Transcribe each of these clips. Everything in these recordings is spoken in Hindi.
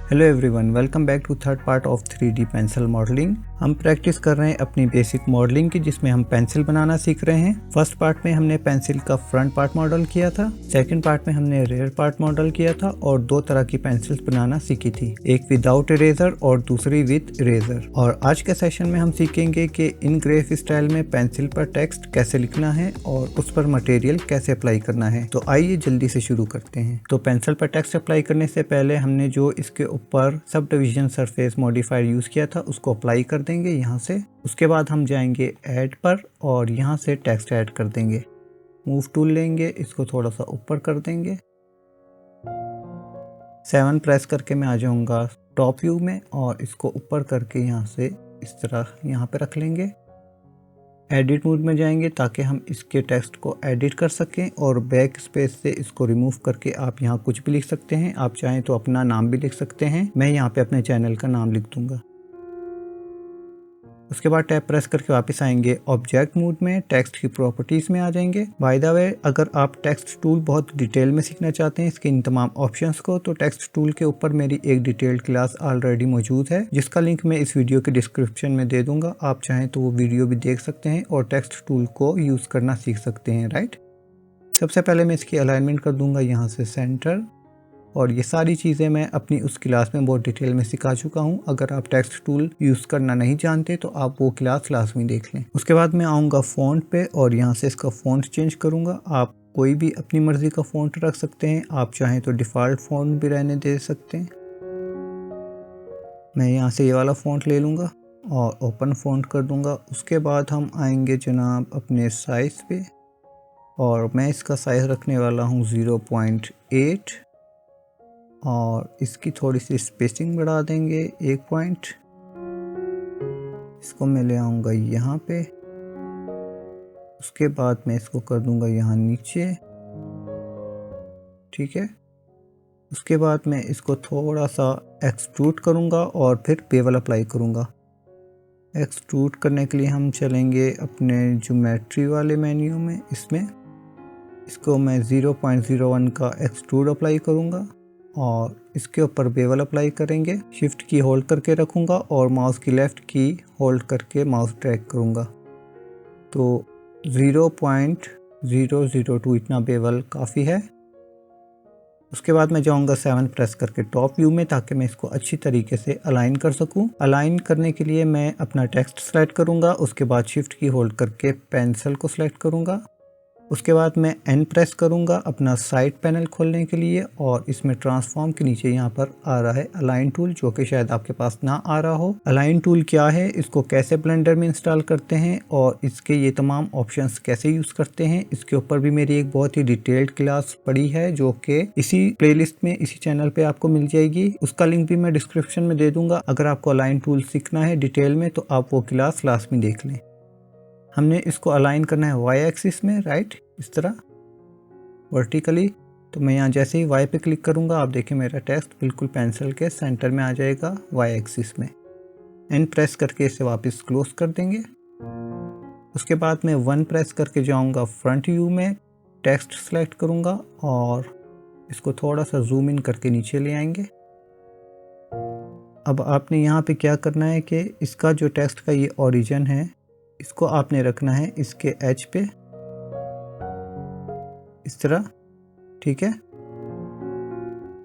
Hello everyone, welcome back to third part of 3D pencil modelling. हम प्रैक्टिस कर रहे हैं अपनी बेसिक मॉडलिंग की, जिसमें हम पेंसिल बनाना सीख रहे हैं। फर्स्ट पार्ट में हमने पेंसिल का फ्रंट पार्ट मॉडल किया था, सेकंड पार्ट में हमने रेयर पार्ट मॉडल किया था और दो तरह की पेंसिल्स बनाना सीखी थी, एक विदाउट इरेजर और दूसरी विद इरेजर। और आज के सेशन में हम सीखेंगे कि इनग्रेव स्टाइल में पेंसिल पर टेक्स्ट कैसे लिखना है और उस पर मटेरियल कैसे अप्लाई करना है। तो आइए जल्दी से शुरू करते हैं। तो पेंसिल पर टेक्स्ट अप्लाई करने से पहले हमने जो इसके ऊपर sub division surface modifier use किया था उसको अप्लाई कर देंगे यहाँ से। उसके बाद हम जाएंगे ऐड पर और यहाँ से टेक्स्ट ऐड कर देंगे। मूव टूल लेंगे, इसको थोड़ा सा ऊपर कर देंगे। 7 प्रेस करके मैं आ जाऊंगा टॉप व्यू में और इसको ऊपर करके यहाँ से इस तरह यहाँ पे रख लेंगे। एडिट मोड में जाएंगे ताकि हम इसके टेक्स्ट को एडिट कर सकें और बैक स्पेस से इसको रिमूव करके आप यहाँ कुछ भी लिख सकते हैं। आप चाहें तो अपना नाम भी लिख सकते हैं। मैं यहाँ पे अपने चैनल का नाम लिख दूंगा। उसके बाद टैब प्रेस करके वापस आएंगे ऑब्जेक्ट मोड में, टेक्स्ट की प्रॉपर्टीज में आ जाएंगे। बाय द वे, अगर आप टेक्स्ट टूल बहुत डिटेल में सीखना चाहते हैं इसके इन तमाम ऑप्शंस को, तो टेक्स्ट टूल के ऊपर मेरी एक डिटेल्ड क्लास ऑलरेडी मौजूद है, जिसका लिंक मैं इस वीडियो के डिस्क्रिप्शन में दे दूंगा। आप चाहें तो वो वीडियो भी देख सकते हैं और टेक्स्ट टूल को यूज करना सीख सकते हैं। राइट, सबसे पहले मैं इसकी अलाइनमेंट कर दूंगा यहाँ से सेंटर, और ये सारी चीज़ें मैं अपनी उस क्लास में बहुत डिटेल में सिखा चुका हूँ। अगर आप टेक्स्ट टूल यूज़ करना नहीं जानते तो आप वो क्लास में देख लें। उसके बाद मैं आऊँगा फ़ॉन्ट पे और यहाँ से इसका फ़ॉन्ट चेंज करूँगा। आप कोई भी अपनी मर्ज़ी का फ़ॉन्ट रख सकते हैं, आप चाहें तो डिफ़ॉल्ट फ़ॉन्ट भी रहने दे सकते हैं। मैं यहाँ से ये वाला फ़ॉन्ट ले लूँगा और ओपन फ़ॉन्ट कर दूँगा। उसके बाद हम आएंगे जनाब अपने साइज़ पे और मैं इसका साइज़ रखने वाला हूँ 0.8 और इसकी थोड़ी सी स्पेसिंग बढ़ा देंगे 1 पॉइंट। इसको मैं ले आऊँगा यहाँ पे। उसके बाद मैं इसको कर दूँगा यहाँ नीचे, ठीक है। उसके बाद मैं इसको थोड़ा सा एक्सट्रूड करूँगा और फिर बेवल अप्लाई करूँगा। एक्सट्रूड करने के लिए हम चलेंगे अपने ज्योमेट्री वाले मेन्यू में, इसमें इसको मैं 0.01 का एक्सट्रूड अप्लाई करूँगा और इसके ऊपर बेवल अप्लाई करेंगे। शिफ्ट की होल्ड करके रखूँगा और माउस की लेफ़्ट की होल्ड करके माउस ड्रैग करूँगा। तो 0.002 इतना बेवल काफ़ी है। उसके बाद मैं जाऊँगा 7 प्रेस करके टॉप व्यू में ताकि मैं इसको अच्छी तरीके से अलाइन कर सकूँ। अलाइन करने के लिए मैं अपना टेक्स्ट सेलेक्ट करूँगा। उसके बाद शिफ्ट की होल्ड करके पेंसिल को सिलेक्ट करूँगा। उसके बाद मैं एन प्रेस करूंगा अपना साइड पैनल खोलने के लिए और इसमें ट्रांसफॉर्म के नीचे यहाँ पर आ रहा है अलाइन टूल, जो कि शायद आपके पास ना आ रहा हो। अलाइन टूल क्या है, इसको कैसे ब्लेंडर में इंस्टॉल करते हैं और इसके ये तमाम ऑप्शंस कैसे यूज करते हैं, इसके ऊपर भी मेरी एक बहुत ही डिटेल्ड क्लास पड़ी है जो कि इसी प्लेलिस्ट में इसी चैनल पे आपको मिल जाएगी। उसका लिंक भी मैं डिस्क्रिप्शन में दे दूंगा। अगर आपको अलाइन टूल सीखना है डिटेल में तो आप वो क्लास में देख लें। हमने इसको अलाइन करना है वाई एक्सिस में, राइट, इस तरह वर्टिकली। तो मैं यहाँ जैसे ही वाई पे क्लिक करूँगा आप देखिए मेरा टेक्स्ट बिल्कुल पेंसिल के सेंटर में आ जाएगा वाई एक्सिस में। एन प्रेस करके इसे वापस क्लोज कर देंगे। उसके बाद मैं 1 प्रेस करके जाऊँगा फ्रंट व्यू में, टेक्स्ट सेलेक्ट करूँगा और इसको थोड़ा सा जूम इन करके नीचे ले आएंगे। अब आपने यहाँ पे क्या करना है कि इसका जो टेक्स्ट का ये ओरिजिन है इसको आपने रखना है इसके एज पे, इस तरह, ठीक है।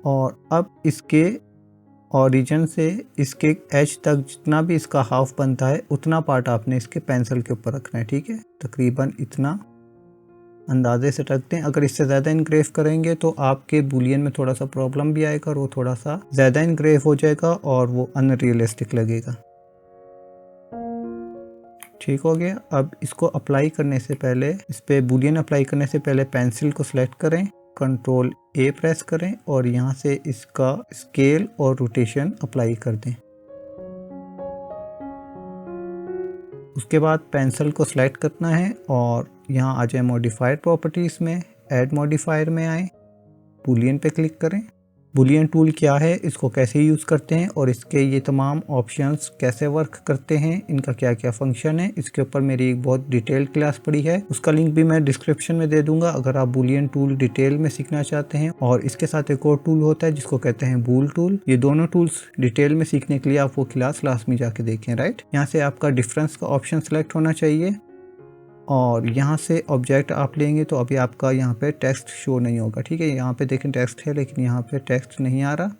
और अब इसके ओरिजिन से इसके एज तक जितना भी इसका हाफ बनता है उतना पार्ट आपने इसके पेंसिल के ऊपर रखना है, ठीक है। तकरीबन इतना अंदाजे से रखते हैं। अगर इससे ज़्यादा इनग्रेव करेंगे तो आपके बूलियन में थोड़ा सा प्रॉब्लम भी आएगा और वो थोड़ा सा ज़्यादा इनग्रेव हो जाएगा और वो अनरियलिस्टिक लगेगा। ठीक हो गया। अब इसको अप्लाई करने से पहले, इस पे बूलियन अप्लाई करने से पहले पेंसिल को सिलेक्ट करें, कंट्रोल ए प्रेस करें और यहाँ से इसका स्केल और रोटेशन अप्लाई कर दें। उसके बाद पेंसिल को सिलेक्ट करना है और यहाँ आ जाए मॉडिफायर प्रॉपर्टीज़ में, ऐड मॉडिफायर में आए, बूलियन पे क्लिक करें बूलियन टूल क्या है, इसको कैसे यूज़ करते हैं और इसके ये तमाम ऑप्शंस कैसे वर्क करते हैं, इनका क्या क्या फंक्शन है, इसके ऊपर मेरी एक बहुत डिटेल्ड क्लास पड़ी है। उसका लिंक भी मैं डिस्क्रिप्शन में दे दूंगा अगर आप बूलियन टूल डिटेल में सीखना चाहते हैं। और इसके साथ एक और टूल होता है जिसको कहते हैं बूल टूल। ये दोनों टूल्स डिटेल में सीखने के लिए आप वो क्लास में जाके देखें। राइट, यहाँ से आपका डिफरेंस का ऑप्शन सेलेक्ट होना चाहिए और यहाँ से ऑब्जेक्ट आप लेंगे तो अभी आपका यहाँ पे टेक्स्ट शो नहीं होगा। ठीक है, यहाँ पे देखें टेक्स्ट है लेकिन यहाँ पे टेक्स्ट नहीं आ रहा।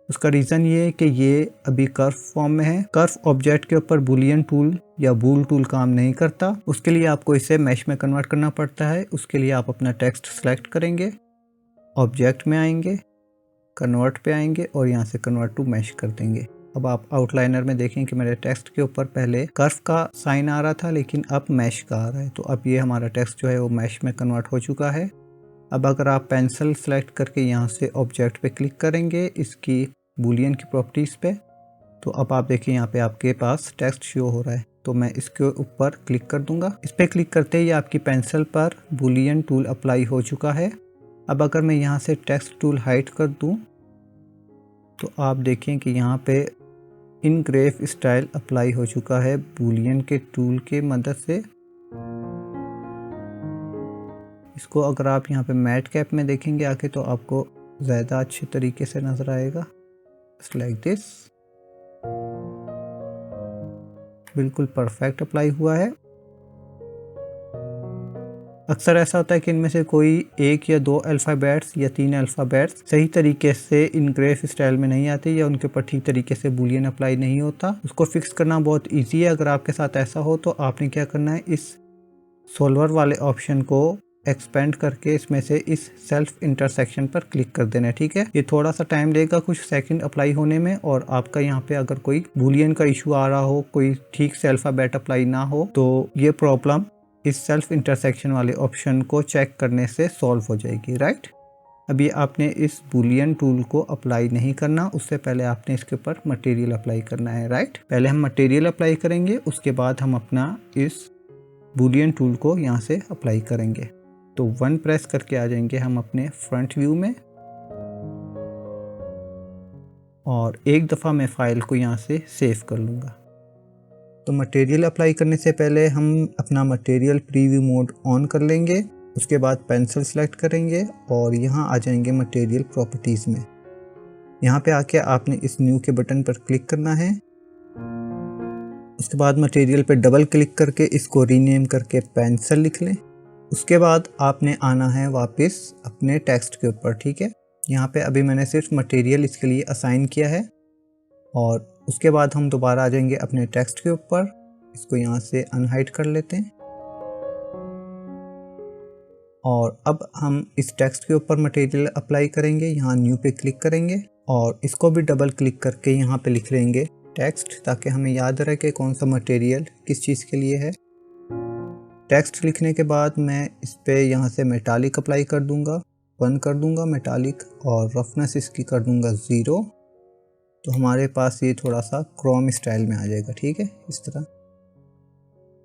उसका रीज़न ये है कि ये अभी कर्व फॉर्म में है। कर्व ऑब्जेक्ट के ऊपर बूलियन टूल या बूल टूल काम नहीं करता। उसके लिए आपको इसे मैश में कन्वर्ट करना पड़ता है। उसके लिए आप अपना टेक्स्ट सेलेक्ट करेंगे, ऑब्जेक्ट में आएंगे, कन्वर्ट पे आएंगे और यहाँ से कन्वर्ट टू मैश कर देंगे। अब आप आउटलाइनर में देखें कि मेरे टेक्स्ट के ऊपर पहले कर्व का साइन आ रहा था लेकिन अब मैश का आ रहा है। तो अब ये हमारा टेक्स्ट जो है वो मैश में कन्वर्ट हो चुका है। अब अगर आप पेंसिल सेलेक्ट करके यहाँ से ऑब्जेक्ट पे क्लिक करेंगे इसकी बूलियन की प्रॉपर्टीज़ पे, तो अब आप देखिए यहाँ पे आपके पास टेक्स्ट शो हो रहा है। तो मैं इसके ऊपर क्लिक कर दूंगा। इस पर क्लिक करते ही आपकी पेंसिल पर बूलियन टूल अप्लाई हो चुका है। अब अगर मैं यहाँ से टेक्स्ट टूल हाइड कर दूँ तो आप देखें कि यहाँ पे इनग्रेव स्टाइल अप्लाई हो चुका है बूलियन के टूल के मदद से। इसको अगर आप यहाँ पे मैट कैप में देखेंगे आके तो आपको ज़्यादा अच्छे तरीके से नज़र आएगा। लाइक दिस, बिल्कुल परफेक्ट अप्लाई हुआ है। अक्सर ऐसा होता है कि इनमें से कोई एक या दो अल्फ़ाबेट्स या तीन अल्फ़ाबेट्स सही तरीके से इनग्रेव स्टाइल में नहीं आते या उनके ऊपर ठीक तरीके से बूलियन अप्लाई नहीं होता। उसको फिक्स करना बहुत इजी है। अगर आपके साथ ऐसा हो तो आपने क्या करना है, इस सोल्वर वाले ऑप्शन को एक्सपेंड करके इसमें से इस सेल्फ इंटरसेक्शन पर क्लिक कर देना है। ठीक है, ये थोड़ा सा टाइम लेगा, कुछ सेकंड अप्लाई होने में। और आपका यहाँ पे अगर कोई बूलियन का इशू आ रहा हो, कोई ठीक से अल्फ़ाबेट अप्लाई ना हो, तो ये प्रॉब्लम इस सेल्फ इंटरसेक्शन वाले ऑप्शन को चेक करने से सॉल्व हो जाएगी। राइट, अभी आपने इस बूलियन टूल को अप्लाई नहीं करना, उससे पहले आपने इसके ऊपर मटेरियल अप्लाई करना है। राइट, पहले हम मटेरियल अप्लाई करेंगे, उसके बाद हम अपना इस बूलियन टूल को यहाँ से अप्लाई करेंगे। तो 1 प्रेस करके आ जाएंगे हम अपने फ्रंट व्यू में और एक दफ़ा मैं फाइल को यहाँ से सेव कर लूँगा। तो मटेरियल अप्लाई करने से पहले हम अपना मटेरियल प्रीव्यू मोड ऑन कर लेंगे। उसके बाद पेंसिल सेलेक्ट करेंगे और यहाँ आ जाएंगे मटेरियल प्रॉपर्टीज़ में। यहाँ पे आके आपने इस न्यू के बटन पर क्लिक करना है। उसके बाद मटेरियल पे डबल क्लिक करके इसको रीनेम करके पेंसिल लिख लें। उसके बाद आपने आना है वापस अपने टेक्स्ट के ऊपर। ठीक है, यहाँ पे अभी मैंने सिर्फ मटेरियल इसके लिए असाइन किया है और उसके बाद हम दोबारा आ जाएंगे अपने टेक्स्ट के ऊपर। इसको यहाँ से अनहाइड कर लेते हैं और अब हम इस टेक्स्ट के ऊपर मटेरियल अप्लाई करेंगे। यहाँ न्यू पे क्लिक करेंगे और इसको भी डबल क्लिक करके यहाँ पे लिख लेंगे टेक्स्ट, ताकि हमें याद रहे कि कौन सा मटेरियल किस चीज़ के लिए है। टेक्स्ट लिखने के बाद मैं इस पे यहाँ से मेटालिक अप्लाई कर दूंगा, 1 कर दूंगा मेटालिक और रफनेस इसकी कर दूंगा 0। तो हमारे पास ये थोड़ा सा क्रोम स्टाइल में आ जाएगा। ठीक है, इस तरह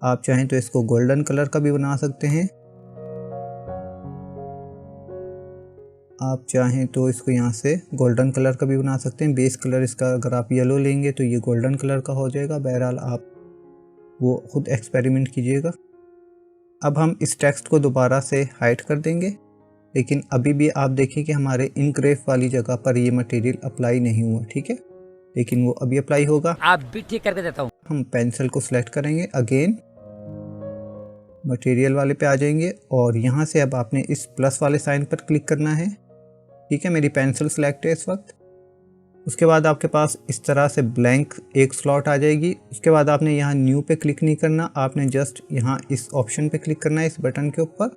आप चाहें तो इसको गोल्डन कलर का भी बना सकते हैं। आप चाहें तो इसको यहाँ से गोल्डन कलर का भी बना सकते हैं। बेस कलर इसका अगर आप येलो लेंगे तो ये गोल्डन कलर का हो जाएगा। बहरहाल आप वो खुद एक्सपेरिमेंट कीजिएगा। अब हम इस टेक्स्ट को दोबारा से हाइड कर देंगे, लेकिन अभी भी आप देखिए कि हमारे इनग्रेव वाली जगह पर ये मटेरियल अप्लाई नहीं हुआ। ठीक है, लेकिन वो अभी अप्लाई होगा। आप भी ठीक करके देता हूँ। हम पेंसिल को सिलेक्ट करेंगे, अगेन मटेरियल वाले पे आ जाएंगे और यहाँ से अब आपने इस प्लस वाले साइन पर क्लिक करना है। ठीक है, मेरी पेंसिल सिलेक्ट है इस वक्त। उसके बाद आपके पास इस तरह से ब्लैंक एक स्लॉट आ जाएगी। उसके बाद आपने यहाँ न्यू पे क्लिक नहीं करना, आपने जस्ट यहाँ इस ऑप्शन पे क्लिक करना है, इस बटन के ऊपर,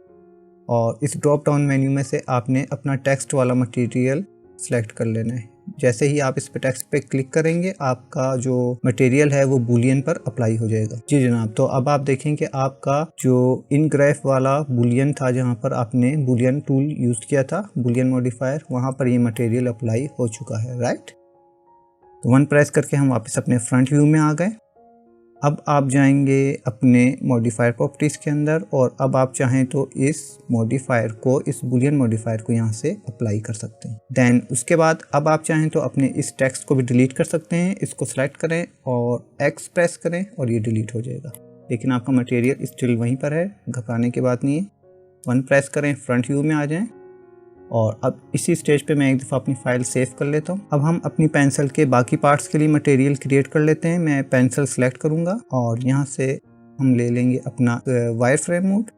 और इस ड्रॉप डाउन मेन्यू में से आपने अपना टेक्स्ट वाला मटेरियल सेलेक्ट कर लेना है। जैसे ही आप इस पे टेक्स्ट पे क्लिक करेंगे आपका जो मटेरियल है वो बूलियन पर अप्लाई हो जाएगा। जी जनाब, तो अब आप देखें कि आपका जो इनग्रेव वाला बूलियन था, जहाँ पर आपने बूलियन टूल यूज़ किया था, बूलियन मॉडिफायर, वहाँ पर ये मटेरियल अप्लाई हो चुका है। राइट, तो 1 प्रेस करके हम वापस अपने फ्रंट व्यू में आ गए अब आप जाएंगे अपने मॉडिफायर प्रॉपर्टीज़ के अंदर और अब आप चाहें तो इस मॉडिफायर को, इस बुलियन मॉडिफायर को यहाँ से अप्लाई कर सकते हैं। देन उसके बाद अब आप चाहें तो अपने इस टेक्स्ट को भी डिलीट कर सकते हैं। इसको सेलेक्ट करें और एक्स प्रेस करें और ये डिलीट हो जाएगा, लेकिन आपका मटेरियल स्टिल वहीं पर है, घबराने की बात नहीं है। 1 प्रेस करें, फ्रंट व्यू में आ जाएं और अब इसी स्टेज पे मैं एक दफ़ा अपनी फ़ाइल सेव कर लेता हूँ। अब हम अपनी पेंसिल के बाकी पार्ट्स के लिए मटेरियल क्रिएट कर लेते हैं। मैं पेंसिल सेलेक्ट करूँगा और यहाँ से हम ले लेंगे अपना वायर फ्रेम मोड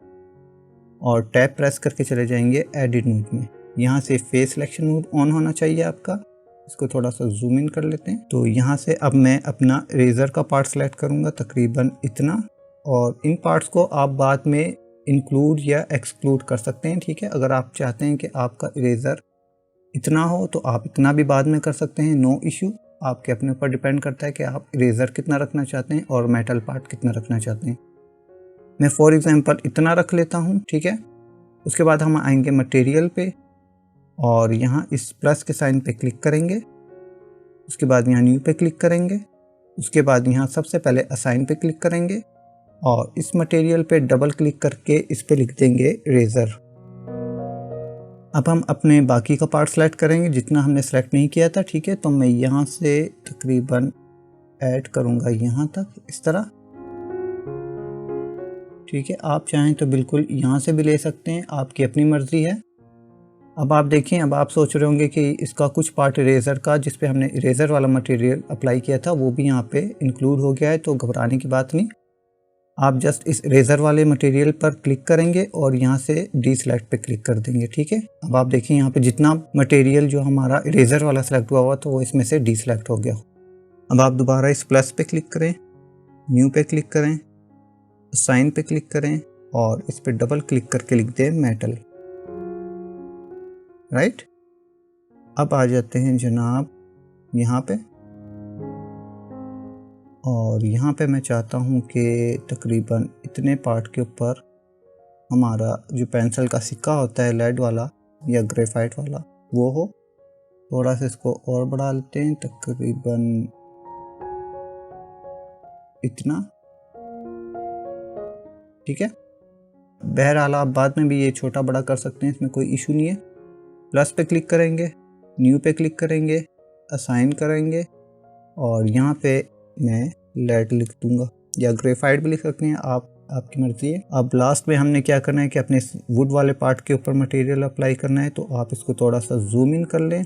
और टैब प्रेस करके चले जाएंगे एडिट मोड में। यहाँ से फेस सिलेक्शन मोड ऑन होना चाहिए आपका। इसको थोड़ा सा जूम इन कर लेते हैं। तो यहाँ से अब मैं अपना इरेज़र का पार्ट सेलेक्ट करूँगा, तकरीबन इतना, और इन पार्ट्स को आप बाद में इंक्लूड या एक्सक्लूड कर सकते हैं। ठीक है, अगर आप चाहते हैं कि आपका इरेज़र इतना हो तो आप इतना भी बाद में कर सकते हैं, नो इशू। आपके अपने ऊपर डिपेंड करता है कि आप इरेज़र कितना रखना चाहते हैं और मेटल पार्ट कितना रखना चाहते हैं। मैं फॉर एग्जांपल इतना रख लेता हूँ। ठीक है, उसके बाद हम आएंगे मटेरियल पे और यहाँ इस प्लस के साइन पे क्लिक करेंगे। उसके बाद यहाँ न्यू पे क्लिक करेंगे। उसके बाद यहाँ सबसे पहले असाइन पे क्लिक करेंगे और इस मटेरियल पे डबल क्लिक करके इस पे लिख देंगे इरेज़र। अब हम अपने बाकी का पार्ट सेलेक्ट करेंगे जितना हमने सेलेक्ट नहीं किया था। ठीक है, तो मैं यहाँ से तकरीबन ऐड करूँगा यहाँ तक, इस तरह। ठीक है, आप चाहें तो बिल्कुल यहाँ से भी ले सकते हैं, आपकी अपनी मर्ज़ी है। अब आप देखें, अब आप सोच रहे होंगे कि इसका कुछ पार्ट इरेज़र का, जिस पे हमने इरेज़र वाला मटेरियल अप्लाई किया था, वो भी यहाँ पे इंक्लूड हो गया है, तो घबराने की बात नहीं। आप जस्ट इस इरेज़र वाले मटेरियल पर क्लिक करेंगे और यहाँ से डी सेलेक्ट पे क्लिक कर देंगे। ठीक है, अब आप देखें यहाँ पे जितना मटेरियल जो हमारा इरेज़र वाला सेलेक्ट हुआ हुआ तो वो इसमें से डी सेलेक्ट हो गया। अब आप दोबारा इस प्लस पे क्लिक करें, न्यू पे क्लिक करें, साइन पे क्लिक करें और इस पे डबल क्लिक करके लिख दें मेटल। राइट, अब आ जाते हैं जनाब यहाँ पे और यहाँ पे मैं चाहता हूँ कि तकरीबन इतने पार्ट के ऊपर हमारा जो पेंसिल का सिक्का होता है लेड वाला या ग्रेफाइट वाला वो हो। थोड़ा सा इसको और बढ़ा लेते हैं, तकरीबन इतना। ठीक है, बहरहाल आप बाद में भी ये छोटा बड़ा कर सकते हैं, इसमें कोई इशू नहीं है। प्लस पे क्लिक करेंगे, न्यू पे क्लिक करेंगे, असाइन करेंगे और यहाँ पे मैं लेड लिख दूंगा या ग्रेफाइट भी लिख सकते हैं, आपकी मर्जी है। अब लास्ट में हमने क्या करना है कि अपने वुड वाले पार्ट के ऊपर मटेरियल अप्लाई करना है, तो आप इसको थोड़ा सा जूम इन कर लें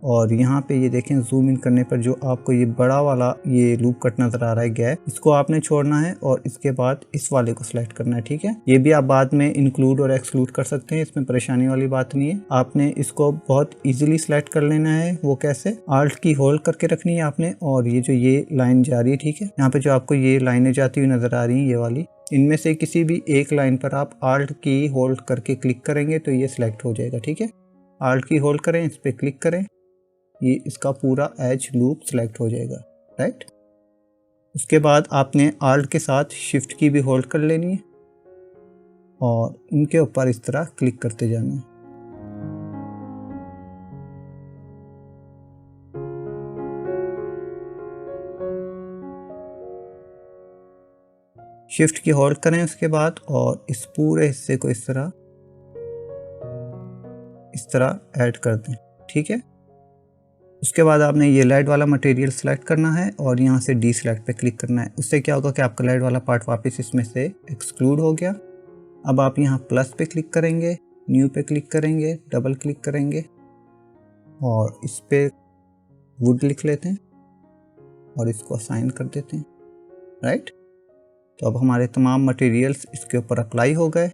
और यहाँ पे ये देखें, जूम इन करने पर जो आपको ये बड़ा वाला ये लूप कट नजर आ रहा है गैप, इसको आपने छोड़ना है और इसके बाद इस वाले को सिलेक्ट करना है। ठीक है, ये भी आप बाद में इंक्लूड और एक्सक्लूड कर सकते हैं, इसमें परेशानी वाली बात नहीं है। आपने इसको बहुत इजीली सिलेक्ट कर लेना है। वो कैसे? आल्ट की होल्ड करके रखनी है आपने और ये जो ये लाइन जा रही है, ठीक है, यहाँ पे जो आपको ये लाइनें जाती हुई नजर आ रही हैं, ये वाली, इनमें से किसी भी एक लाइन पर आप आल्ट की होल्ड करके क्लिक करेंगे तो ये सिलेक्ट हो जाएगा। ठीक है, आल्ट की होल्ड करें, इस पर क्लिक करें, ये इसका पूरा एज लूप सेलेक्ट हो जाएगा। राइट, उसके बाद आपने आल्ट के साथ शिफ्ट की भी होल्ड कर लेनी है और इनके ऊपर इस तरह क्लिक करते जाना है। शिफ्ट की होल्ड करें उसके बाद और इस पूरे हिस्से को इस तरह ऐड कर दें। ठीक है, उसके बाद आपने ये लेड वाला मटेरियल सेलेक्ट करना है और यहाँ से डी सेलेक्ट पे क्लिक करना है। उससे क्या होगा कि आपका लेड वाला पार्ट वापस इसमें से एक्सक्लूड हो गया। अब आप यहाँ प्लस पे क्लिक करेंगे, न्यू पे क्लिक करेंगे, डबल क्लिक करेंगे और इस पे वुड लिख लेते हैं और इसको असाइन कर देते हैं। राइट, तो अब हमारे तमाम मटेरियल्स इसके ऊपर अप्लाई हो गए।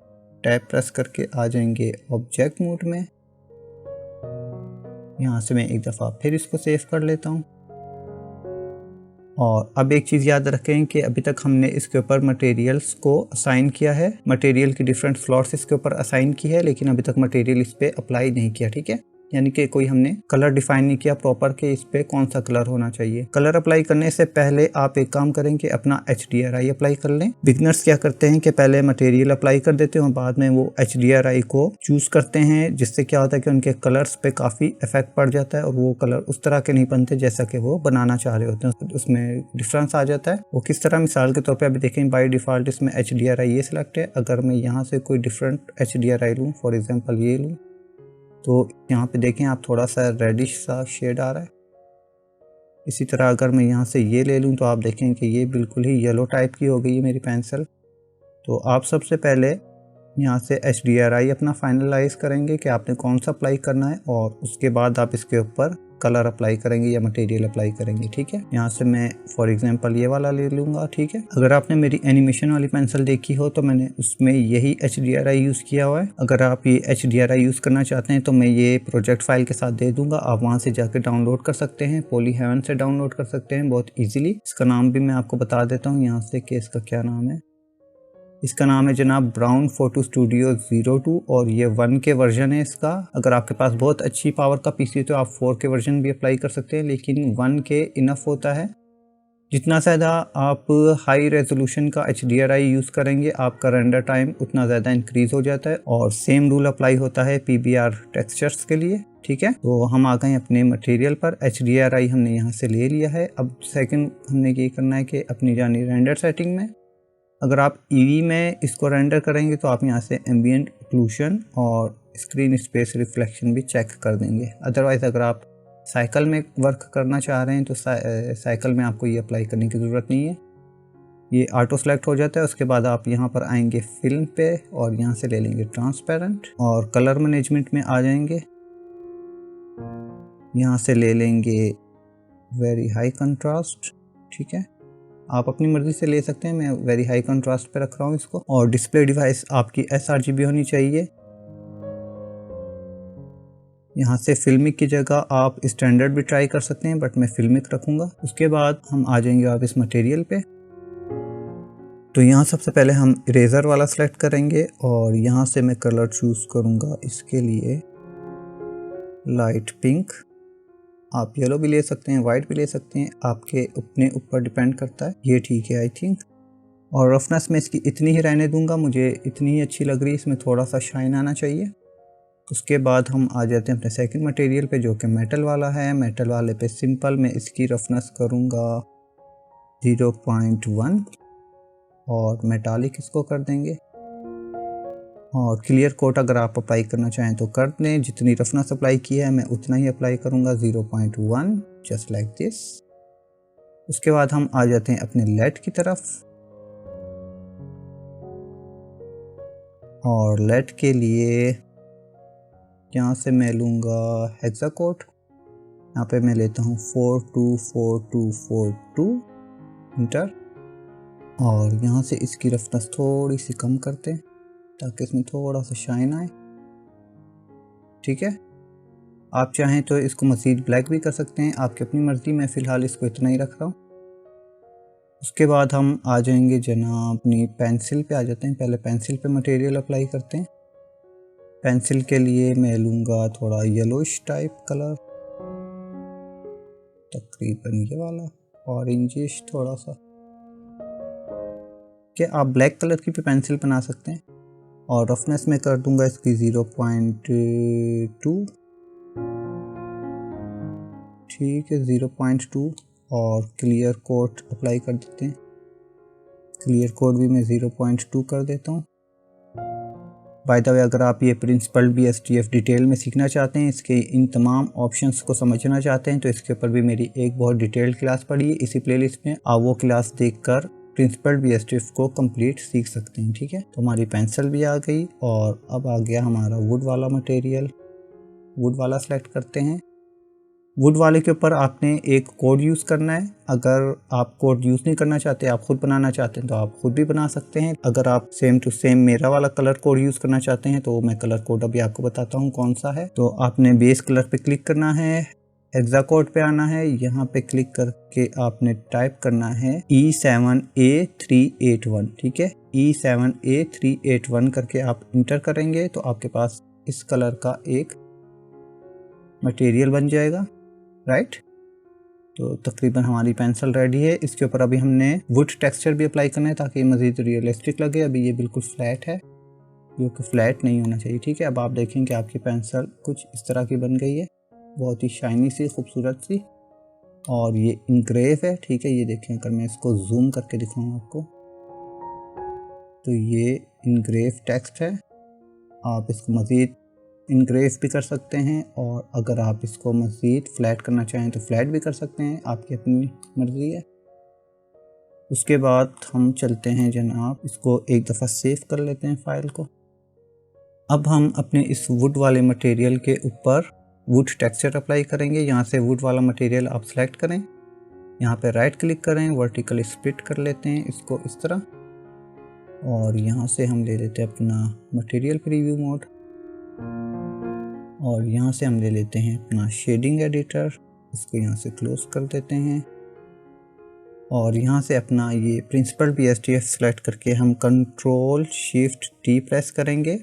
टैब प्रेस करके आ जाएंगे ऑब्जेक्ट मोड में। यहाँ से मैं एक दफ़ा फिर इसको सेव कर लेता हूँ और अब एक चीज़ याद रखें कि अभी तक हमने इसके ऊपर मटेरियल्स को असाइन किया है, मटेरियल की डिफरेंट स्लॉट्स इसके ऊपर असाइन की है, लेकिन अभी तक मटेरियल इस पर अप्लाई नहीं किया। ठीक है, यानी कि कोई हमने कलर डिफाइन नहीं किया प्रॉपर कि इस पे कौन सा कलर होना चाहिए। कलर अप्लाई करने से पहले आप एक काम करें कि अपना HDRI अप्लाई कर लें। बिगनर्स क्या करते हैं कि पहले मटेरियल अप्लाई कर देते हैं और बाद में वो HDRI को चूज करते हैं, जिससे क्या होता है कि उनके कलर्स पे काफ़ी इफेक्ट पड़ जाता है और वो कलर उस तरह के नहीं बनते जैसा कि वो बनाना चाह रहे होते हैं, उसमें डिफरेंस आ जाता है। वो किस तरह, मिसाल के तौर पे अभी देखें बाय डिफ़ॉल्ट इसमें HDRI ये सिलेक्ट है। अगर मैं यहाँ से कोई डिफरेंट HDRI लूँ, फॉर एग्जांपल ये लूँ, तो यहाँ पे देखें आप थोड़ा सा रेडिश सा शेड आ रहा है। इसी तरह अगर मैं यहाँ से ये ले लूँ तो आप देखें कि ये बिल्कुल ही येलो टाइप की हो गई है मेरी पेंसिल। तो आप सबसे पहले यहाँ से HDRI अपना फाइनलाइज करेंगे कि आपने कौन सा अप्लाई करना है और उसके बाद आप इसके ऊपर कलर अप्लाई करेंगे या मटेरियल अप्लाई करेंगे। ठीक है, यहाँ से मैं फॉर एग्जांपल ये वाला ले लूँगा। ठीक है, अगर आपने मेरी एनिमेशन वाली पेंसिल देखी हो तो मैंने उसमें यही HDRI यूज़ किया हुआ है। अगर आप ये HDRI यूज़ करना चाहते हैं तो मैं ये प्रोजेक्ट फाइल के साथ दे दूँगा, आप वहाँ से जाकर डाउनलोड कर सकते हैं। पॉलीहेवन से डाउनलोड कर सकते हैं बहुत ईजिली। इसका नाम भी मैं आपको बता देता हूँ यहाँ से कि इसका क्या नाम है। इसका नाम है जनाब ब्राउन फोटो स्टूडियो 02 और ये 1 के वर्जन है इसका। अगर आपके पास बहुत अच्छी पावर का पीसी तो आप 4 के वर्जन भी अप्लाई कर सकते हैं, लेकिन 1 के इनफ होता है। जितना ज़्यादा आप हाई रेजोल्यूशन का HDRI यूज़ करेंगे आपका रेंडर टाइम उतना ज़्यादा इंक्रीज़ हो जाता है और सेम रूल अप्लाई होता है PBR टेक्सचर्स के लिए। ठीक है, तो हम आ गए अपने मटेरियल पर। HDRI हमने यहाँ से ले लिया है। अब सेकंड हमने ये करना है कि अपनी जानी रेंडर सेटिंग में, अगर आप EV में इसको रेंडर करेंगे तो आप यहाँ से एम्बिएंट ओक्लूजन और स्क्रीन स्पेस रिफ्लेक्शन भी चेक कर देंगे। अदरवाइज़ अगर आप साइकिल में वर्क करना चाह रहे हैं तो साइकिल में आपको ये अप्लाई करने की ज़रूरत नहीं है, ये ऑटो सेलेक्ट हो जाता है। उसके बाद आप यहाँ पर आएंगे फिल्म पे और यहाँ से ले लेंगे ट्रांसपेरेंट और कलर मैनेजमेंट में आ जाएंगे। यहाँ से ले लेंगे वेरी हाई कंट्रास्ट। ठीक है, आप अपनी मर्ज़ी से ले सकते हैं, मैं वेरी हाई कंट्रास्ट पे रख रहा हूँ इसको। और डिस्प्ले डिवाइस आपकी sRGB होनी चाहिए। यहाँ से फिल्मिक की जगह आप स्टैंडर्ड भी ट्राई कर सकते हैं, बट मैं फिल्मिक रखूँगा। उसके बाद हम आ जाएंगे आप इस मटेरियल पे। तो यहाँ सबसे पहले हम इरेज़र वाला सेलेक्ट करेंगे और यहाँ से मैं कलर चूज़ करूँगा इसके लिए लाइट पिंक। आप येलो भी ले सकते हैं, वाइट भी ले सकते हैं, आपके अपने ऊपर डिपेंड करता है। ये ठीक है आई थिंक। और रफनेस में इसकी इतनी ही रहने दूंगा, मुझे इतनी ही अच्छी लग रही है, इसमें थोड़ा सा शाइन आना चाहिए। उसके बाद हम आ जाते हैं अपने सेकंड मटेरियल पे जो कि मेटल वाला है। मेटल वाले पे सिंपल मैं इसकी रफनेस करूँगा 0.1 और मेटालिक इसको कर देंगे। और क्लियर कोट अगर आप अप्लाई करना चाहें तो कर दें, जितनी रफनेस अप्लाई की है मैं उतना ही अप्लाई करूँगा 0.1 जस्ट लाइक दिस। उसके बाद हम आ जाते हैं अपने लेड की तरफ और लेड के लिए यहाँ से मैं लूँगा हेक्साकोड। यहाँ पे मैं लेता हूँ 424242 इंटर और यहाँ से इसकी रफनेस थोड़ी सी कम करते हैं ताकि इसमें थोड़ा सा शाइन आए। ठीक है, आप चाहें तो इसको मज़ीद ब्लैक भी कर सकते हैं, आपकी अपनी मर्ज़ी। मैं फ़िलहाल इसको इतना ही रख रहा हूँ। उसके बाद हम आ जाएंगे जनाब अपनी पेंसिल पे आ जाते हैं। पहले पेंसिल पे मटेरियल अप्लाई करते हैं। पेंसिल के लिए मैं लूँगा थोड़ा येलोइश टाइप कलर, तकरीबन ये वाला ऑरेंजिश थोड़ा सा। क्या आप ब्लैक कलर की भी पेंसिल बना सकते हैं। और रफनेस में कर दूंगा इसकी 0.2। ठीक है 0.2 और क्लियर कोट अप्लाई कर देते हैं। क्लियर कोट भी मैं 0.2 कर देता हूँ। बाय द वे अगर आप ये प्रिंसिपल BSDF डिटेल में सीखना चाहते हैं, इसके इन तमाम ऑप्शंस को समझना चाहते हैं, तो इसके ऊपर भी मेरी एक बहुत डिटेल्ड क्लास पड़ी है इसी प्लेलिस्ट में। आप वो क्लास देखकर प्रिंसिपल BSDF को कंप्लीट सीख सकते हैं। ठीक है, तो हमारी पेंसिल भी आ गई और अब आ गया हमारा वुड वाला मटेरियल। वुड वाला सेलेक्ट करते हैं। वुड वाले के ऊपर आपने एक कोड यूज़ करना है। अगर आप कोड यूज़ नहीं करना चाहते, आप खुद बनाना चाहते हैं तो आप खुद भी बना सकते हैं। अगर आप सेम टू सेम मेरा वाला कलर कोड यूज़ करना चाहते हैं तो मैं कलर कोड अभी आपको बताता हूँ कौन सा है। तो आपने बेस कलर पे क्लिक करना है, हेक्साकोड पे आना है, यहाँ पे क्लिक करके आपने टाइप करना है E7A381। ठीक है, E7A381 करके आप इंटर करेंगे तो आपके पास इस कलर का एक मटेरियल बन जाएगा, राइट। तो तकरीबन हमारी पेंसिल रेडी है। इसके ऊपर अभी हमने वुड टेक्सचर भी अप्लाई करना है ताकि मज़ीद रियलिस्टिक लगे। अभी ये बिल्कुल फ्लैट है, जो कि फ्लैट नहीं होना चाहिए, ठीक है। अब आप देखें कि आपकी पेंसिल कुछ इस तरह की बन गई है, बहुत ही शाइनी सी, खूबसूरत सी, और ये इंग्रेव है, ठीक है। ये देखें, अगर मैं इसको जूम करके दिखाऊँ आपको तो ये इंग्रेव टेक्स्ट है। आप इसको मज़ीद इंग्रेव भी कर सकते हैं, और अगर आप इसको मज़ीद फ्लैट करना चाहें तो फ्लैट भी कर सकते हैं, आपकी अपनी मर्ज़ी है। उसके बाद हम चलते हैं जनाब, इसको एक दफ़ा सेव कर लेते हैं फाइल को। अब हम अपने इस वुड वाले मटेरियल के ऊपर वुड टेक्सचर अप्लाई करेंगे। यहाँ से वुड वाला मटेरियल आप सेलेक्ट करें, यहाँ पे राइट क्लिक करें, वर्टिकल स्प्लिट कर लेते हैं इसको इस तरह, और यहाँ से हम ले लेते हैं अपना मटेरियल प्रीव्यू मोड, और यहाँ से हम ले लेते हैं अपना शेडिंग एडिटर, इसको यहाँ से क्लोज कर देते हैं, और यहाँ से अपना ये प्रिंसिपल BSDF सेलेक्ट करके हम Ctrl+Shift+T प्रेस करेंगे,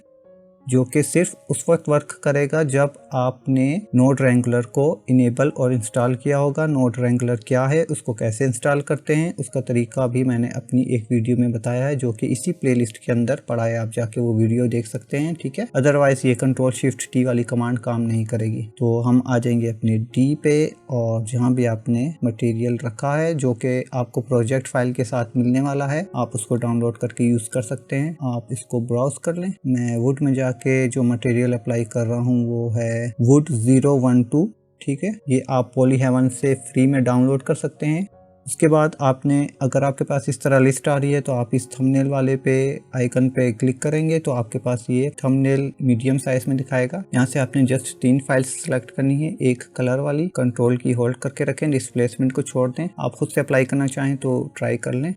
जो कि सिर्फ उस वक्त वर्क करेगा जब आपने नोड रेंगुलर को इनेबल और इंस्टॉल किया होगा। नोड रेंगुलर क्या है, उसको कैसे इंस्टॉल करते हैं, उसका तरीका भी मैंने अपनी एक वीडियो में बताया है, जो कि इसी प्लेलिस्ट के अंदर पड़ा है, आप जाके वो वीडियो देख सकते हैं, ठीक है। अदरवाइज ये Ctrl+Shift+T वाली कमांड काम नहीं करेगी। तो हम आ जाएंगे अपने D पे, और जहाँ भी आपने मटेरियल रखा है, जो कि आपको प्रोजेक्ट फाइल के साथ मिलने वाला है, आप उसको डाउनलोड करके यूज कर सकते हैं। आप इसको ब्राउज कर लें। मैं वुड में के जो मटेरियल अप्लाई कर रहा हूँ वो है वुड 012, ठीक है। ये आप पॉलीहेवन से फ्री में डाउनलोड कर सकते हैं। उसके बाद आपने, अगर आपके पास इस तरह लिस्ट आ रही है, तो आप इस थंबनेल वाले पे आइकन पे क्लिक करेंगे तो आपके पास ये थंबनेल मीडियम साइज में दिखाएगा। यहाँ से आपने जस्ट 3 फाइल्स सेलेक्ट करनी है। एक कलर वाली, कंट्रोल की होल्ड करके रखें, डिस्प्लेसमेंट को छोड़ दें। आप खुद से अप्लाई करना चाहें तो ट्राई कर लें।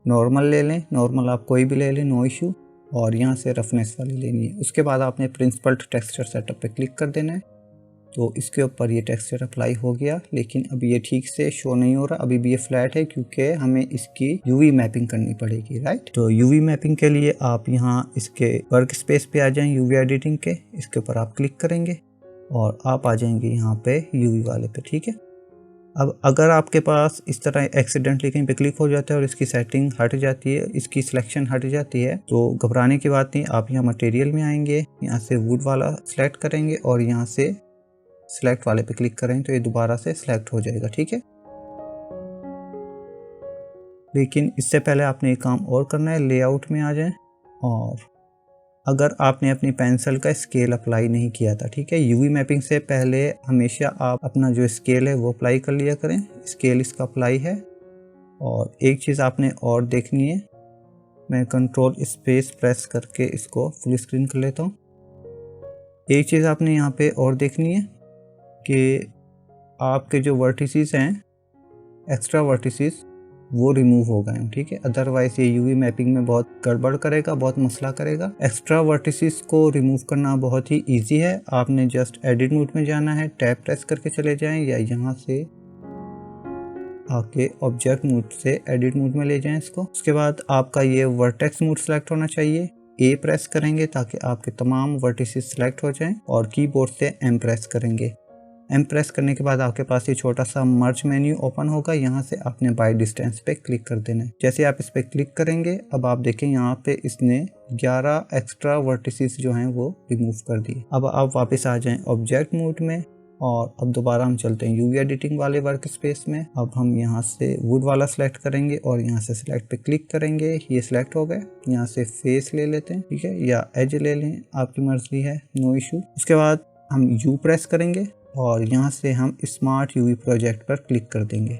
नॉर्मल ले लें, नॉर्मल आप कोई भी ले लें, नो इशू। और यहाँ से रफनेस वाली लेनी है। उसके बाद आपने प्रिंसिपल टेक्सचर सेटअप पे क्लिक कर देना है। तो इसके ऊपर ये टेक्सचर अप्लाई हो गया, लेकिन अभी ये ठीक से शो नहीं हो रहा, अभी भी ये फ्लैट है, क्योंकि हमें इसकी यूवी मैपिंग करनी पड़ेगी, राइट। तो यूवी मैपिंग के लिए आप यहाँ इसके वर्क स्पेस पे आ जाएं, यूवी एडिटिंग के, इसके ऊपर आप क्लिक करेंगे और आप आ जाएंगे यहाँ पे यूवी वाले पे, ठीक है। अब अगर आपके पास इस तरह एक्सीडेंटली कहीं पे क्लिक हो जाता है और इसकी सेटिंग हट जाती है, इसकी सिलेक्शन हट जाती है, तो घबराने की बात नहीं। आप यहाँ मटेरियल में आएंगे, यहाँ से वुड वाला सिलेक्ट करेंगे और यहाँ से सिलेक्ट वाले पे क्लिक करें तो ये दोबारा से सिलेक्ट हो जाएगा, ठीक है। लेकिन इससे पहले आपने एक काम और करना है, लेआउट में आ जाएं, और अगर आपने अपनी पेंसिल का स्केल अप्लाई नहीं किया था, ठीक है, यूवी मैपिंग से पहले हमेशा आप अपना जो स्केल है वो अप्लाई कर लिया करें। स्केल इसका अप्लाई है। और एक चीज़ आपने और देखनी है, मैं कंट्रोल स्पेस प्रेस करके इसको फुल स्क्रीन कर लेता हूँ। एक चीज़ आपने यहाँ पे और देखनी है कि आपके जो वर्टिसेस हैं, एक्स्ट्रा वर्टिसेस, वो रिमूव हो गए हैं, ठीक है। अदरवाइज ये यूवी मैपिंग में बहुत गड़बड़ करेगा, बहुत मसला करेगा। एक्स्ट्रा वर्टिसेस को रिमूव करना बहुत ही इजी है। आपने जस्ट एडिट मोड में जाना है, टैब प्रेस करके चले जाएं, या यहाँ से आके ऑब्जेक्ट मोड से एडिट मोड में ले जाएं इसको। उसके बाद आपका ये वर्टेक्स मोड सेलेक्ट होना चाहिए। ए प्रेस करेंगे ताकि आपके तमाम वर्टिसेस सेलेक्ट हो जाएं, और कीबोर्ड से एम प्रेस करेंगे। एम प्रेस करने के बाद आपके पास ये छोटा सा मर्ज मेन्यू ओपन होगा। यहाँ से आपने बाय डिस्टेंस पे क्लिक कर देना है। जैसे आप इस पे क्लिक करेंगे, अब आप देखें यहाँ पे इसने 11 एक्स्ट्रा वर्टिसेस जो हैं वो रिमूव कर दिए। अब आप वापस आ जाएं ऑब्जेक्ट मोड में, और अब दोबारा हम चलते हैं यूवी एडिटिंग वाले वर्क स्पेस में। अब हम यहाँ से वुड वाला सिलेक्ट करेंगे और यहाँ से सिलेक्ट पे क्लिक करेंगे। ये सिलेक्ट हो गए। यहाँ से फेस ले लेते हैं, ठीक है, या एज ले लें, आपकी मर्जी है, नो इशू। उसके बाद हम यू प्रेस करेंगे और यहाँ से हम स्मार्ट यूवी प्रोजेक्ट पर क्लिक कर देंगे,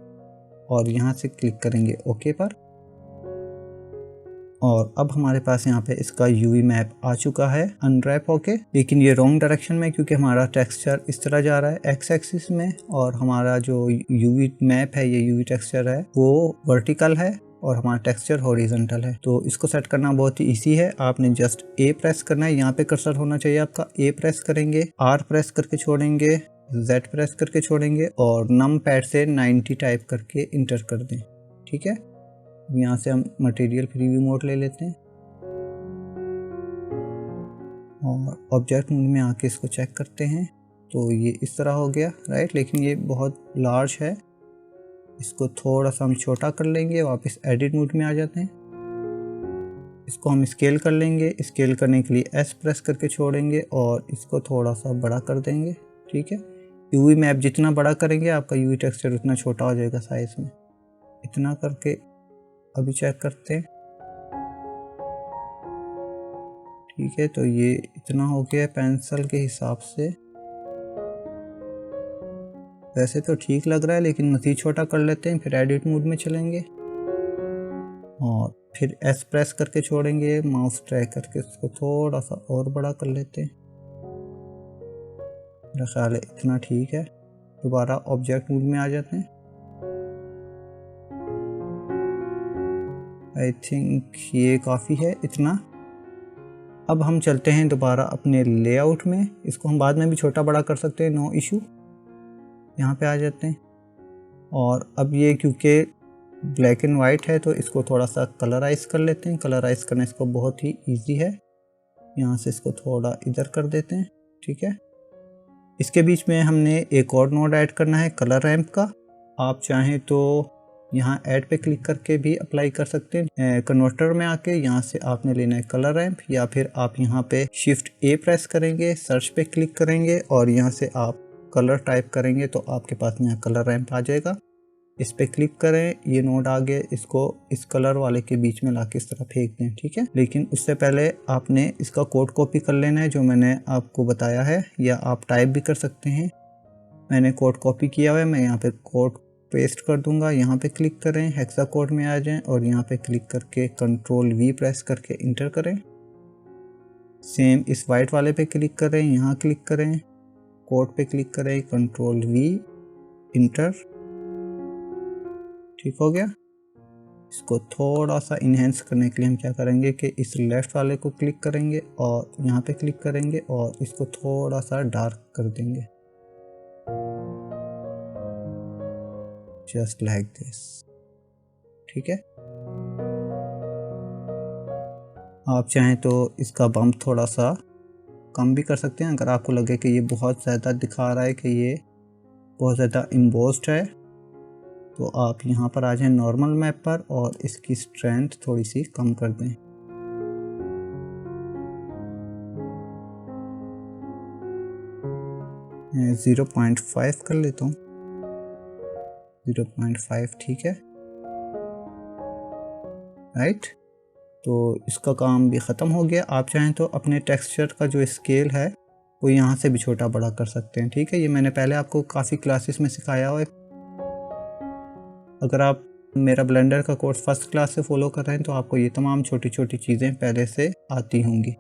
और यहाँ से क्लिक करेंगे ओके पर। और अब हमारे पास यहाँ पे इसका यूवी मैप आ चुका है अनरैप होके, लेकिन ये रॉन्ग डायरेक्शन में, क्योंकि हमारा टेक्सचर इस तरह जा रहा है एक्स एक्सिस में, और हमारा जो यूवी मैप है, ये यूवी टेक्सचर है, वो वर्टिकल है और हमारा टेक्सचर हॉरिजॉन्टल है। तो इसको सेट करना बहुत ही इजी है। आपने जस्ट ए प्रेस करना है, यहाँ पे कर्सर होना चाहिए आपका। ए प्रेस करेंगे, आर प्रेस करके छोड़ेंगे, Z प्रेस करके छोड़ेंगे, और नम पैड से 90 टाइप करके इंटर कर दें, ठीक है। यहाँ से हम मटेरियल प्रीव्यू मोड ले लेते हैं और ऑब्जेक्ट मोड में आके इसको चेक करते हैं। तो ये इस तरह हो गया, राइट। लेकिन ये बहुत लार्ज है, इसको थोड़ा सा हम छोटा कर लेंगे, वापस एडिट मोड में आ जाते हैं। इसको हम स्केल कर लेंगे, स्केल करने के लिए S प्रेस करके छोड़ेंगे और इसको थोड़ा सा बड़ा कर देंगे, ठीक है। यूवी मैप जितना बड़ा करेंगे आपका यूवी टेक्सचर उतना छोटा हो जाएगा साइज में। इतना करके अभी चेक करते हैं, ठीक है। तो ये इतना हो गया पेंसिल के हिसाब से, वैसे तो ठीक लग रहा है लेकिन मज़ीद छोटा कर लेते हैं। फिर एडिट मोड में चलेंगे और फिर S प्रेस करके छोड़ेंगे, माउस ड्रैग करके इसको थोड़ा सा और बड़ा कर लेते हैं। मेरा ख्याल है इतना ठीक है। दोबारा ऑब्जेक्ट मोड में आ जाते हैं। आई थिंक ये काफ़ी है इतना। अब हम चलते हैं दोबारा अपने लेआउट में। इसको हम बाद में भी छोटा बड़ा कर सकते हैं, नो इशू। यहाँ पे आ जाते हैं और अब ये क्योंकि ब्लैक एंड वाइट है तो इसको थोड़ा सा कलराइज कर लेते हैं। कलराइज करना इसको बहुत ही इजी है। यहाँ से इसको थोड़ा इधर कर देते हैं, ठीक है। इसके बीच में हमने एक और नोड ऐड करना है कलर रैंप का। आप चाहें तो यहाँ ऐड पे क्लिक करके भी अप्लाई कर सकते हैं। कन्वर्टर में आके यहाँ से आपने लेना है कलर रैंप, या फिर आप यहाँ पे शिफ्ट A प्रेस करेंगे, सर्च पे क्लिक करेंगे और यहाँ से आप कलर टाइप करेंगे तो आपके पास यहाँ कलर रैंप आ जाएगा। इस पे क्लिक करें, ये नोड आ गया, इसको इस कलर वाले के बीच में लाके इस तरह फेंक दें, ठीक है। लेकिन उससे पहले आपने इसका कोड कॉपी कर लेना है जो मैंने आपको बताया है, या आप टाइप भी कर सकते हैं। मैंने कोड कॉपी किया हुआ है, मैं यहाँ पे कोड पेस्ट कर दूंगा। यहाँ पे क्लिक करें, हेक्सा कोड में आ जाएं और यहाँ पे क्लिक करके कंट्रोल V प्रेस करके इंटर करें। सेम इस वाइट वाले पे क्लिक करें, यहाँ क्लिक करें, कोड पे क्लिक करें, कंट्रोल V इंटर, ठीक हो गया। इसको थोड़ा सा इन्हेंस करने के लिए हम क्या करेंगे कि इस लेफ्ट वाले को क्लिक करेंगे और यहाँ पे क्लिक करेंगे और इसको थोड़ा सा डार्क कर देंगे, जस्ट लाइक दिस, ठीक है। आप चाहें तो इसका बम्प थोड़ा सा कम भी कर सकते हैं अगर आपको लगे कि ये बहुत ज़्यादा दिखा रहा है, कि ये बहुत ज़्यादा इम्बोस्ड है। तो आप यहाँ पर आ जाएं नॉर्मल मैप पर और इसकी स्ट्रेंथ थोड़ी सी कम कर दें। मैं 0.5 कर लेता हूँ, 0.5 ठीक है, राइट। तो इसका काम भी ख़त्म हो गया। आप चाहें तो अपने टेक्सचर का जो स्केल है वो यहाँ से भी छोटा बड़ा कर सकते हैं, ठीक है। ये मैंने पहले आपको काफ़ी क्लासेस में सिखाया हुआ है। अगर आप मेरा ब्लेंडर का कोर्स फर्स्ट क्लास से फॉलो कर रहे हैं तो आपको ये तमाम छोटी छोटी चीज़ें पहले से आती होंगी।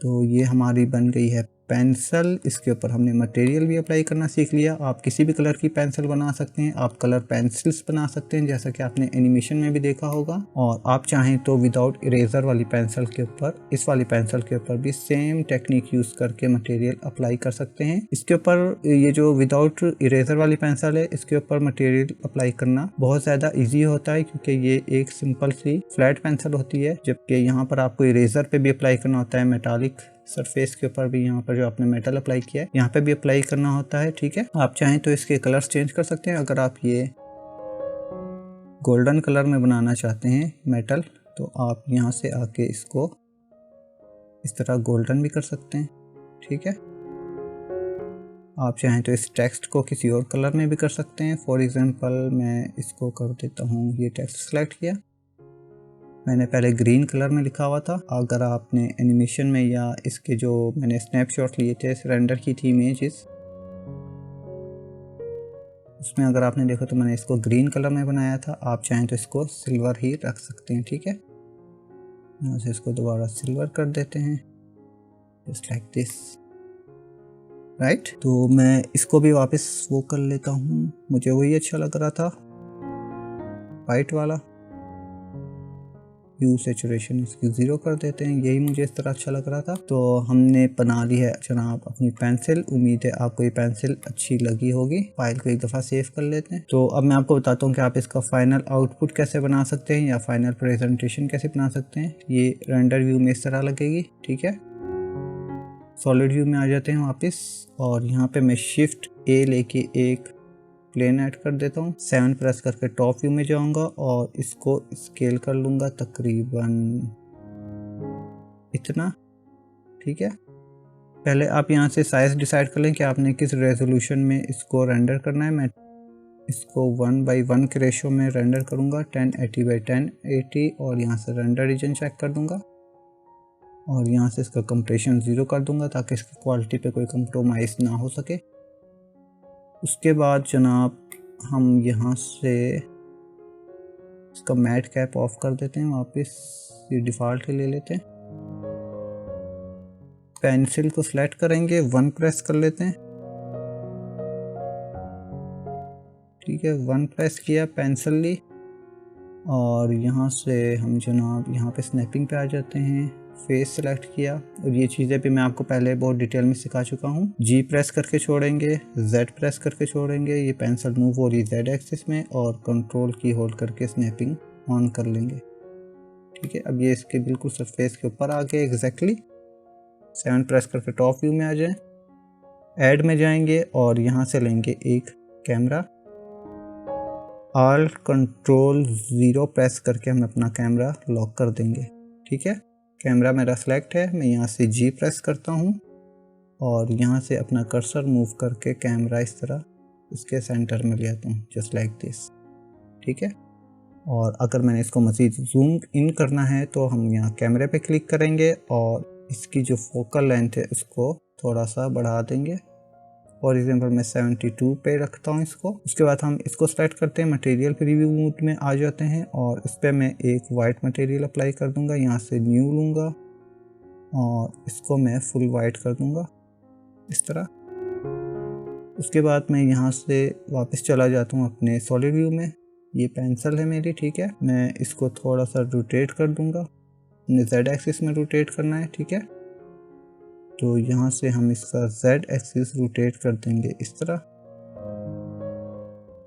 तो ये हमारी बन गई है पेंसिल। इसके ऊपर हमने मटेरियल भी अप्लाई करना सीख लिया। आप किसी भी कलर की पेंसिल बना सकते हैं, आप कलर पेंसिल्स बना सकते हैं जैसा कि आपने एनिमेशन में भी देखा होगा। और आप चाहें तो विदाउट इरेजर वाली पेंसिल के ऊपर, इस वाली पेंसिल के ऊपर भी सेम टेक्निक यूज़ करके मटेरियल अप्लाई कर सकते हैं। इसके ऊपर ये जो विदाउट इरेजर वाली पेंसिल है, इसके ऊपर मटेरियल अप्लाई करना बहुत ज़्यादा ईजी होता है क्योंकि ये एक सिंपल सी फ्लैट पेंसिल होती है, जबकि यहाँ पर आपको इरेजर पे भी अप्लाई करना होता है, मेटालिक सरफेस के ऊपर भी, यहाँ पर जो आपने मेटल अप्लाई किया है यहाँ पे भी अप्लाई करना होता है, ठीक है। आप चाहें तो इसके कलर्स चेंज कर सकते हैं। अगर आप ये गोल्डन कलर में बनाना चाहते हैं मेटल, तो आप यहाँ से आके इसको इस तरह गोल्डन भी कर सकते हैं, ठीक है। आप चाहें तो इस टेक्स्ट को किसी और कलर में भी कर सकते हैं। फॉर एग्जांपल मैं इसको कर देता हूँ, ये टेक्स्ट सेलेक्ट किया, मैंने पहले ग्रीन कलर में लिखा हुआ था। अगर आपने एनिमेशन में या इसके जो मैंने स्नैपशॉट लिए थे, रेंडर की थी इमेजेस, उसमें अगर आपने देखा तो मैंने इसको ग्रीन कलर में बनाया था। आप चाहें तो इसको सिल्वर ही रख सकते हैं, ठीक है। यहाँ से इसको दोबारा सिल्वर कर देते हैं, जस्ट लाइक दिस, राइट। तो मैं इसको भी वापस वो कर लेता हूँ, मुझे वही अच्छा लग रहा था, वाइट वाला। ह्यू सैचुरेशन इसकी 0 कर देते हैं, यही मुझे इस तरह अच्छा लग रहा था। तो हमने बना ली है जनाब अपनी पेंसिल। उम्मीद है आपको ये पेंसिल अच्छी लगी होगी। फाइल को एक दफ़ा सेव कर लेते हैं। तो अब मैं आपको बताता हूँ कि आप इसका फाइनल आउटपुट कैसे बना सकते हैं या फाइनल प्रेजेंटेशन कैसे बना सकते हैं। ये रेंडर व्यू में इस तरह लगेगी, ठीक है। सॉलिड व्यू में आ जाते हैं वापस, और यहाँ पे मैं शिफ्ट ए लेके एक प्लेन ऐड कर देता हूँ। 7 प्रेस करके टॉप व्यू में जाऊँगा और इसको स्केल कर लूँगा तकरीबन इतना। ठीक है, पहले आप यहाँ से साइज़ डिसाइड कर लें कि आपने किस रेजोल्यूशन में इसको रेंडर करना है। मैं इसको 1:1 के रेशो में रेंडर करूँगा, 1080x1080, और यहाँ से रेंडर रीजन चेक कर दूँगा और यहाँ से इसका कंप्रेशन 0 कर दूँगा ताकि इसकी क्वालिटी पे कोई कंप्रोमाइज़ ना हो सके। उसके बाद जनाब हम यहाँ से इसका मैट कैप ऑफ कर देते हैं, वापस ये डिफ़ॉल्ट ही ले लेते हैं। पेंसिल को सिलेक्ट करेंगे, 1 प्रेस कर लेते हैं। ठीक है, 1 प्रेस किया, पेंसिल ली, और यहाँ से हम जनाब यहाँ पे स्नैपिंग पे आ जाते हैं। फेस सेलेक्ट किया, और ये चीज़ें भी मैं आपको पहले बहुत डिटेल में सिखा चुका हूँ। जी प्रेस करके छोड़ेंगे, जेड प्रेस करके छोड़ेंगे, ये पेंसिल मूव हो रही जेड एक्सिस में, और कंट्रोल की होल्ड करके स्नैपिंग ऑन कर लेंगे। ठीक है, अब ये इसके बिल्कुल सरफेस के ऊपर आ गए एग्जैक्टली। 7 प्रेस करके टॉप व्यू में आ जाएं, ऐड में जाएंगे और यहाँ से लेंगे एक कैमरा, ऑल्ट कंट्रोल 0 प्रेस करके हम अपना कैमरा लॉक कर देंगे। ठीक है, कैमरा मेरा सेलेक्ट है, मैं यहाँ से जी प्रेस करता हूँ और यहाँ से अपना कर्सर मूव करके कैमरा इस तरह इसके सेंटर में ले आता हूँ, जस्ट लाइक दिस। ठीक है, और अगर मैंने इसको मज़ीद जूम इन करना है तो हम यहाँ कैमरे पे क्लिक करेंगे और इसकी जो फोकल लेंथ है उसको थोड़ा सा बढ़ा देंगे। फॉर एग्जांपल मैं 72 पे रखता हूँ इसको। उसके बाद हम इसको सेलेक्ट करते हैं, मटेरियल प्रीव्यू मोड में आ जाते हैं और इस पर मैं एक वाइट मटेरियल अप्लाई कर दूंगा। यहाँ से न्यू लूँगा और इसको मैं फुल वाइट कर दूंगा इस तरह। उसके बाद मैं यहाँ से वापस चला जाता हूँ अपने सॉलिड व्यू में। ये पेंसिल है मेरी, ठीक है, मैं इसको थोड़ा सा रोटेट कर दूंगा, जेड एक्सिस में रोटेट करना है। ठीक है, तो यहाँ से हम इसका जेड एक्सिस रोटेट कर देंगे इस तरह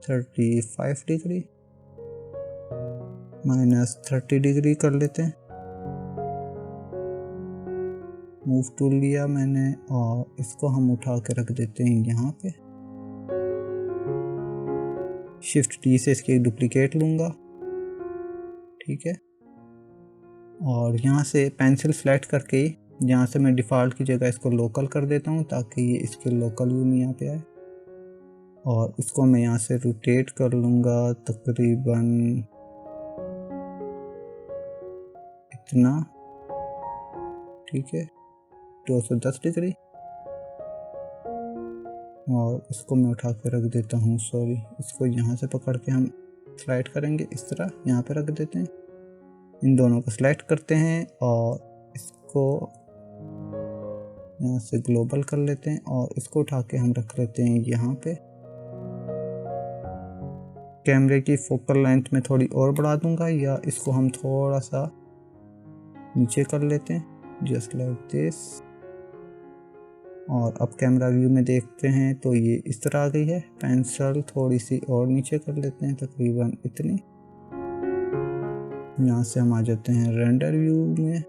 35 डिग्री -30 डिग्री कर लेते हैं। मूव टूल लिया मैंने और इसको हम उठा के रख देते हैं यहाँ पे। शिफ्ट टी से इसकी एक डुप्लीकेट लूँगा। ठीक है, और यहाँ से पेंसिल सेलेक्ट करके यहाँ से मैं डिफ़ॉल्ट की जगह इसको लोकल कर देता हूँ ताकि ये इसके लोकल व्यू में यहाँ पे आए, और इसको मैं यहाँ से रोटेट कर लूँगा तकरीबन इतना। ठीक है, 210 डिग्री, और इसको मैं उठा के रख देता हूँ, सॉरी, इसको यहाँ से पकड़ के हम स्लाइड करेंगे इस तरह, यहाँ पे रख देते हैं। इन दोनों को सिलेक्ट करते हैं और इसको यहाँ से ग्लोबल कर लेते हैं और इसको उठा के हम रख लेते हैं यहाँ पे। कैमरे की फोकल लेंथ में थोड़ी और बढ़ा दूंगा, या इसको हम थोड़ा सा नीचे कर लेते हैं, जस्ट लाइक दिस। और अब कैमरा व्यू में देखते हैं तो ये इस तरह आ गई है। पेंसिल थोड़ी सी और नीचे कर लेते हैं, तकरीबन इतनी। यहाँ से हम आ जाते हैं रेंडर व्यू में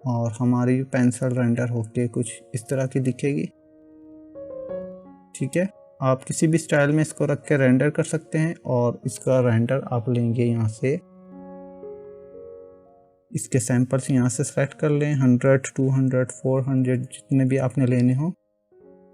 और हमारी पेंसिल रेंडर होके कुछ इस तरह की दिखेगी। ठीक है, आप किसी भी स्टाइल में इसको रख के रेंडर कर सकते हैं, और इसका रेंडर आप लेंगे यहाँ से, इसके सैंपल्स यहाँ से सेलेक्ट कर लें, 100, 200, 400 जितने भी आपने लेने हो।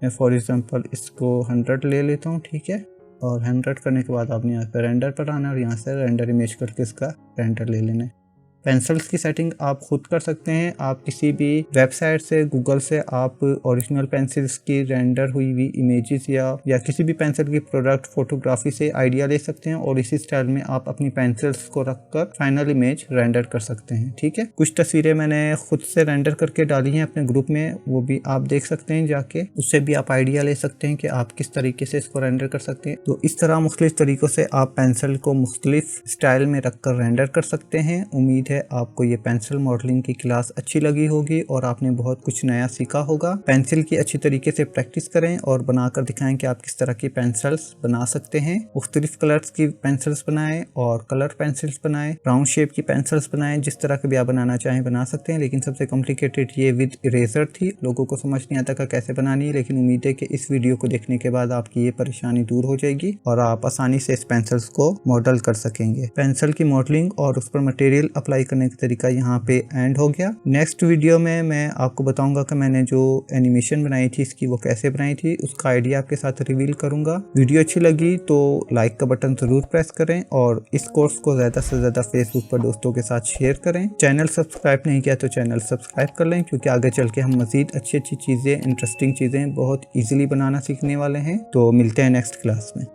मैं फॉर एग्जांपल इसको 100 ले लेता हूँ। ठीक है, और 100 करने के बाद आपने यहाँ पे रेंडर पर आना है और यहाँ से रेंडर इमेज करके इसका रेंडर ले लेना है। पेंसिल्स की सेटिंग आप खुद कर सकते हैं। आप किसी भी वेबसाइट से, गूगल से आप ओरिजिनल पेंसिल्स की रेंडर हुई हुई इमेजेस या किसी भी पेंसिल की प्रोडक्ट फोटोग्राफी से आइडिया ले सकते हैं और इसी स्टाइल में आप अपनी पेंसिल्स को रखकर फाइनल इमेज रेंडर कर सकते हैं। ठीक है, कुछ तस्वीरें मैंने खुद से रेंडर करके डाली हैं अपने ग्रुप में, वो भी आप देख सकते हैं जाके, उससे भी आप आइडिया ले सकते हैं कि आप किस तरीके से इसको रेंडर कर सकते हैं। तो इस तरह मुख्तलिफ तरीकों से आप पेंसिल को मुख्तलिफ स्टाइल में रखकर रेंडर कर सकते हैं। उम्मीद है आपको ये पेंसिल मॉडलिंग की क्लास अच्छी लगी होगी और आपने बहुत कुछ नया सीखा होगा। पेंसिल की अच्छी तरीके से प्रैक्टिस करें और बनाकर दिखाएं कि आप किस तरह की पेंसिल्स बना सकते हैं। मुख्तलिफ कलर्स की पेंसिल्स बनाएं और कलर पेंसिल्स बनाएं, राउंड शेप की पेंसिल्स बनाएं, जिस तरह के भी आप बनाना चाहें बना सकते हैं। लेकिन सबसे कॉम्प्लिकेटेड ये विद इरेजर थी, लोगों को समझ नहीं आता कैसे बनानी है, लेकिन उम्मीद है कि इस वीडियो को देखने के बाद आपकी ये परेशानी दूर हो जाएगी और आप आसानी से इस पेंसिल्स को मॉडल कर सकेंगे। पेंसिल की मॉडलिंग और उस पर मटेरियल अप्लाई करने का तरीका यहाँ पे एंड हो गया। नेक्स्ट वीडियो में मैं आपको बताऊंगा कि मैंने जो एनिमेशन बनाई थी इसकी वो कैसे बनाई थी, उसका आइडिया आपके साथ रिवील करूंगा। वीडियो अच्छी लगी तो लाइक का बटन जरूर प्रेस करें और इस कोर्स को ज्यादा से ज्यादा फेसबुक पर दोस्तों के साथ शेयर करें। चैनल सब्सक्राइब नहीं किया तो चैनल सब्सक्राइब कर लें, क्योंकि आगे चल के हम मजीद अच्छी चीजें, इंटरेस्टिंग चीजें बहुत ईजिली बनाना सीखने वाले हैं। तो मिलते हैं नेक्स्ट क्लास में।